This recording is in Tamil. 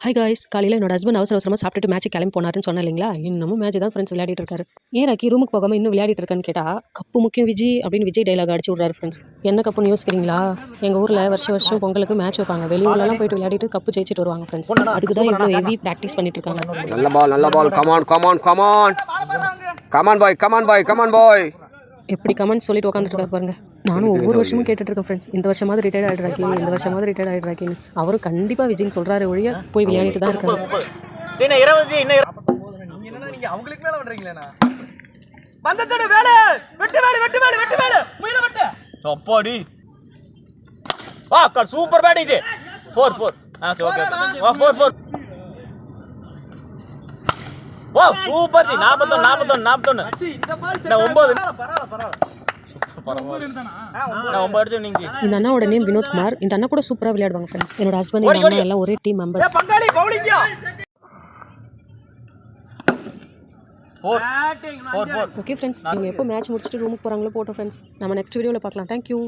ஹாய் காய்ஸ், காலையில் என்னோட ஹஸ்பண்ட் அவசரமாக சாப்பிட்டுட்டு மேட்ச் கிளம்பி போனாருன்னு சொன்னேன் இல்லைங்களா? இன்னமும் மேட்ச் தான் ஃப்ரெண்ட்ஸ் விளையாடிட்டு இருக்காரு. ஏன் ராக்கி ரூமுக்கு போகாமல் இன்னும் விளையாடிட்டு இருக்கான்னு கேட்டால், கப்பு முக்கியம் விஜய் அப்படின்னு விஜய் டைலாக் அடிச்சு விட்றாரு ஃப்ரெண்ட்ஸ். என்ன கப்புன்னு யோசிக்கிறீங்களா? எங்கள் ஊரில் வருஷம் பொங்கலுக்கு மேட்ச் வைப்பாங்க. வெளியூர்லலாம் போயிட்டு விளையாடிட்டு கப்பு ஜெயிச்சிட்டு வருவாங்க ஃப்ரெண்ட்ஸ். அதுக்கு தான் இவ்வளோ ஹெவி ப்ராக்டிஸ் பண்ணிட்டு இருக்காங்க. நல்ல பால் கமான் பாய். எப்படி கமெண்ட் சொல்லிட்டு உட்காந்துட்டு பாருங்க. நானும் ஒவ்வொரு வருஷமும் கேட்டுட்டு இருக்கேன் ஃப்ரெண்ட்ஸ், இந்த வருஷமாவது ரிட்டையர்ட் ஆகிடுறாக்கின்னு, இந்த வருஷமாவது ரிட்டையர்ட் ஆகிடுறாக்கின்னு. அவரும் கண்டிப்பாக விஜய்னு சொல்கிறாரு ஒழிய போய் விளையாடிட்டு தான் இருக்காரு. Super batting 4-4. ஓ சூப்பர் ஜி 41 இந்த அண்ணாவோட நேம் வினோத்குமார். இந்த அண்ணா கூட சூப்பராக விளையாடுவாங்க ஃப்ரெண்ட்ஸ். என்னோட ஹஸ்பண்ட் எங்கள் அண்ணா எல்லாம் ஒரே டீம் மெம்பர்ஸ். ஓகே ஃப்ரெண்ட்ஸ், நீங்கள் எப்போ மேட்ச் முடிச்சுட்டு ரூமுக்கு போகிறாங்களோ போட்டோம் ஃப்ரெண்ட்ஸ். நம்ம நெக்ஸ்ட் வீடியோவில் பார்க்கலாம். தேங்க்யூ.